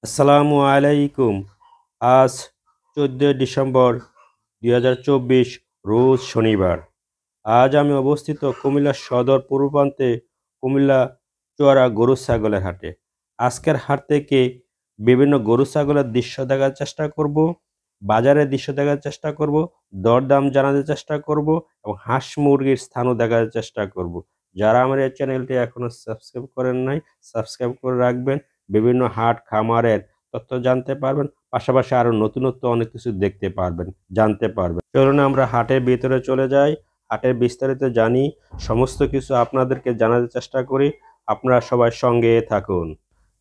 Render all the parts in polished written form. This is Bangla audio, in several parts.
আসসালামু আলাইকুম। আজ 14 ডিসেম্বর 2024 রোজ শনিবার। আজ আমি অবস্থিত কুমিল্লা সদর পূর্ব প্রান্তে কুমিল্লা চুয়ারা গরু ছাগলের হাটে। আজকের হাট থেকে বিভিন্ন গরু ছাগলের দৃশ্য দেখার চেষ্টা করব, বাজারের দৃশ্য দেখার চেষ্টা করব, দরদাম জানার চেষ্টা করব এবং হাঁস মুরগির স্থানও দেখার চেষ্টা করব। যারা আমার এই চ্যানেলটি এখনো সাবস্ক্রাইব করেন নাই, সাবস্ক্রাইব করে রাখবেন। বিভিন্ন হাট খামারের তথ্য জানতে পারবেন, পাশাপাশি আরো নতুনত্ব অনেক কিছু দেখতে পারবেন, জানতে পারবেন। চলুন আমরা হাটের ভিতরে চলে যাই, হাটের বিস্তারিত জানি, সমস্ত কিছু আপনাদেরকে জানার চেষ্টা করি। আপনারা সবাই সঙ্গে থাকুন।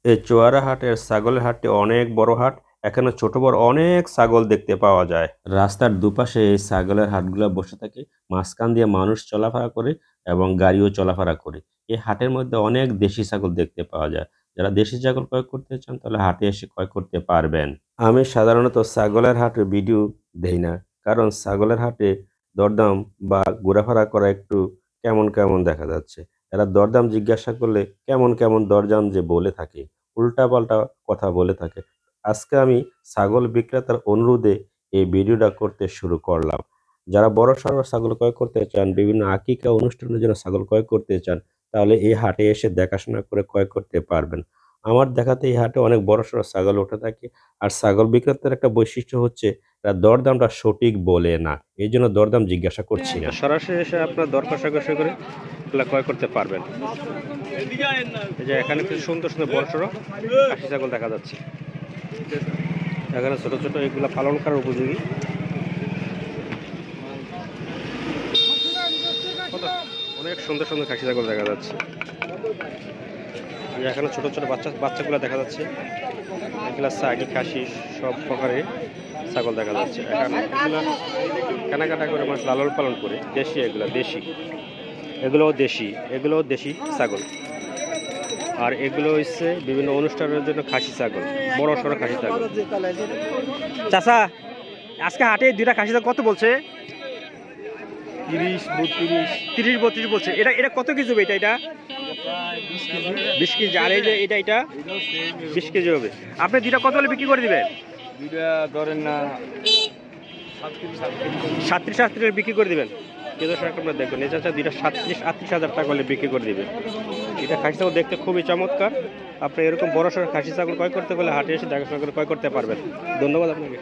এই চুয়ারা হাটের ছাগলের হাটটি অনেক বড় হাট। এখানে ছোট বড় অনেক ছাগল দেখতে পাওয়া যায়। রাস্তার দুপাশে এই ছাগলের হাটগুলো বসে থাকে, মাঝখান দিয়ে মানুষ চলাফেরা করে এবং গাড়িও চলাফেরা করে। এই হাটের মধ্যে অনেক দেশি ছাগল দেখতে পাওয়া যায়। যারা দেশি ছাগল ক্রয় করতে চান তাহলে হাটে এসে ক্রয় করতে পারবেন। আমি সাধারণত ছাগলের হাটে ভিডিও দেই না, কারণ ছাগলের হাটে দরদাম বা ঘোরাফেরা করা একটু কেমন কেমন দেখা যাচ্ছে। এরা দরদাম জিজ্ঞাসা করলে কেমন কেমন দরদাম যে বলে থাকে, উল্টাপাল্টা কথা বলে থাকে। আজকে আমি ছাগল বিক্রেতার অনুরোধে এই ভিডিওটা করতে শুরু করলাম। যারা বড় সড়ো ছাগল ক্রয় করতে চান, বিভিন্ন আকিকা অনুষ্ঠানের জন্য ছাগল ক্রয় করতে চান, তাহলে এই হাটে এসে দেখাশোনা করে ক্রয় করতে পারবেন। আমার দেখাতে এই হাটে অনেক বড় সড়ো ছাগল উঠে থাকে। আর ছাগল বিক্রেতার একটা বৈশিষ্ট্য হচ্ছে এরা দরদামটা সঠিক বলে না, এই জন্য দরদাম জিজ্ঞাসা করছি না। সরাসরি এসে আপনার দর কষাকষি করে এগুলা ক্রয় করতে পারবেন। এই যে এখানে কিছু সুন্দর সুন্দর বড় সড়ো খাসি ছাগল দেখা যাচ্ছে। এখানে ছোট ছোট এগুলা পালন করার উপযোগী। অনেক সুন্দর সুন্দর খাসি ছাগল দেখা যাচ্ছে। এখানে ছোট ছোট বাচ্চাগুলো দেখা যাচ্ছে। এগুলা সাগি খাসি সব প্রকারের ছাগল দেখা যাচ্ছে। এখানে এগুলা কেনাকাটা করে মানুষ লালন পালন করে। দেশি এগুলোও দেশি ছাগল। আর এগুলো হচ্ছে বিভিন্ন অনুষ্ঠানের জন্য খাসি ছাগল, বড় সড়ো খাসি ছাগল। চাচা, আজকে হাটে দুইটা খাসি ছাগল কত বলছে? 30-32 বলছে। এটা কত কেজি হবে? এটা 20 কেজি। আর এই যে এটা 20 কেজি হবে। আপনি দুইটা কত হলে বিক্রি করে দিবেন? দুইটা ধরেন না 37 বিক্রি করে দিবেন। আপনারা দেখবেন এই চাচা দুইটা 37-38 টাকা হলে বিক্রি করে দিবেন। এটা খাসি ছাগল দেখতে খুবই চমৎকার। আপনি এরকম বড় সড়ো খাসি ছাগল ক্রয় করতে গেলে হাটে এসে দেখাশোনা করে ক্রয় করতে পারবেন। ধন্যবাদ আপনাকে।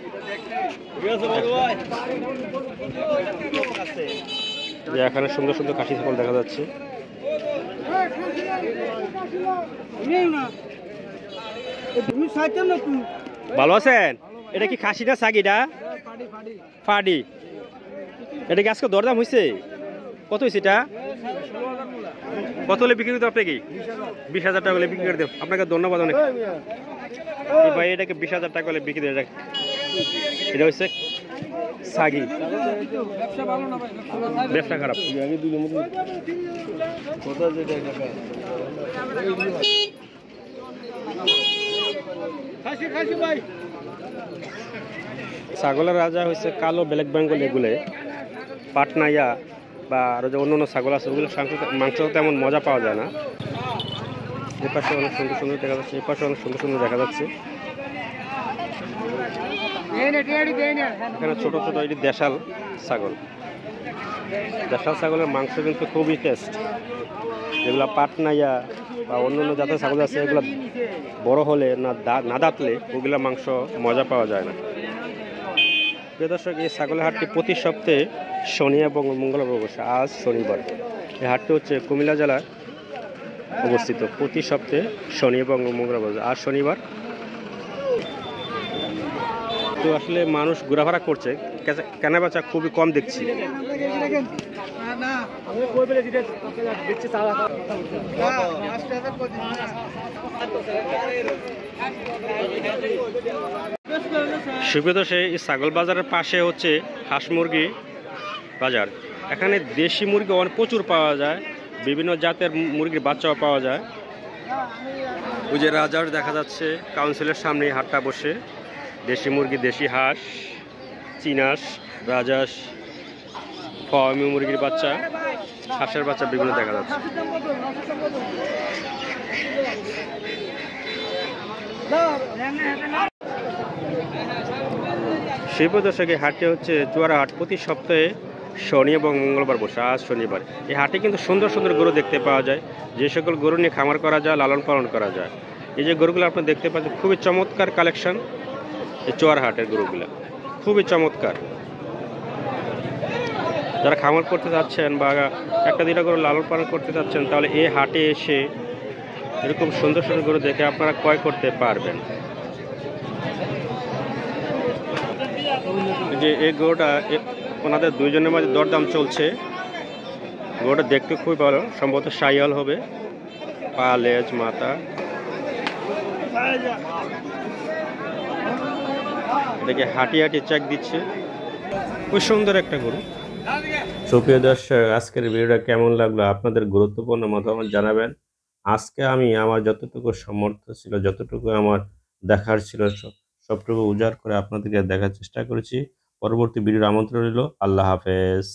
এখানে সুন্দর সুন্দর খাসি ছাগল দেখা যাচ্ছে। ভালো আছেন? এটা কি খাসি না ছাগিটা? ফাডি। এটা কি আজকে দরদাম হয়েছে? কত হয়েছে এটা? কত হলে বিক্রি করতে? আপনি কি 20,000 টাকা হলে বিক্রি করে দেব। আপনাকে ধন্যবাদ অনেক ভাই। এটাকে 20,000 টাকা হলে বিক্রি দেয়। এটা হচ্ছে ছাগি। ব্যবসা খারাপ। ছাগলের রাজা হচ্ছে কালো ব্ল্যাক বেঙ্গল। এগুলো পাটনাইয়া বা আরো যে অন্য ছাগল আছে ওগুলো মাংস তেমন মজা পাওয়া যায় না। এ পাশে অনেক সুন্দর সুন্দর দেখা যাচ্ছে, এ পাশে অনেক সুন্দর সুন্দর দেখা যাচ্ছে। এখানে ছোট ছোট এটি দেশাল ছাগল। দেশাল ছাগলের মাংস কিন্তু খুবই টেস্ট। যেগুলো পাটনাইয়া বা অন্য অন্য জাতের ছাগল আছে এগুলো বড় হলে না দাঁতলে ওগুলা মাংস মজা পাওয়া যায় না। প্রিয় দর্শক, এই ছাগলের হাটটি প্রতি সপ্তাহে শনি এবং মঙ্গলবার বসে। আজ শনিবার। এই হাটটি হচ্ছে কুমিল্লা জেলায় অবস্থিত। প্রতি সপ্তাহে শনি এবং মঙ্গলবার। আজ শনিবার। তো আসলে মানুষ ঘোরাফেরা করছে, কেনাবেচা খুবই কম দেখছি। সুবিধা সেই ছাগল বাজারের পাশে হচ্ছে হাঁস মুরগি বাজার। এখানে দেশি মুরগি প্রচুর পাওয়া যায়, বিভিন্ন জাতের মুরগির বাচ্চাও পাওয়া যায়। ওই যে রাজহাঁস দেখা যাচ্ছে, কাউন্সিলের সামনে হাটটা বসে। দেশি মুরগি, দেশি হাঁস, চীনাস, রাজহাঁস, ফার্মি মুরগির বাচ্চা, হাঁসের বাচ্চা বিভিন্ন দেখা যাচ্ছে। শিল্প দর্শক, এই হাটটি হচ্ছে চুয়ারা হাট, প্রতি সপ্তাহে শনি এবং মঙ্গলবার বসে। আজ শনিবার। এই হাটে কিন্তু সুন্দর সুন্দর গরু দেখতে পাওয়া যায়, যে সকল গরু নিয়ে খামার করা যায়, লালন পালন করা যায়। এই যে গরুগুলো আপনি দেখতে পাচ্ছেন, খুবই চমৎকার কালেকশন এই চুয়ারা হাটের গরুগুলো, খুবই চমৎকার। যারা খামার করতে যাচ্ছেন বা একটা দুইটা গরু লালন পালন করতে যাচ্ছেন, তাহলে এই হাটে এসে এরকম সুন্দর সুন্দর গরু দেখে আপনারা ক্রয় করতে পারবেন। যে এই গরুটা ওনাদের দুইজনের মাঝে দরদাম চলছে। গরুটা দেখতে খুবই ভালো, সম্ভবত শাহিওয়াল হবে, পা, লেজ, মাথা। দেখে হাঁটি হাঁটি চেক দিচ্ছে, খুব সুন্দর একটা গরু। সুপ্রিয় দর্শক, আজকের ভিডিওটা কেমন লাগলো আপনাদের গুরুত্বপূর্ণ মতামত জানাবেন। আজকে আমি আমার যতটুকু সামর্থ্য ছিল, যতটুকু আমার দেখার ছিল, সবটুকু উজাড় করে আপনাদেরকে দেখার চেষ্টা করেছি। পরবর্তী ভিডিওর আমন্ত্রণ রইল। আল্লাহ হাফেজ।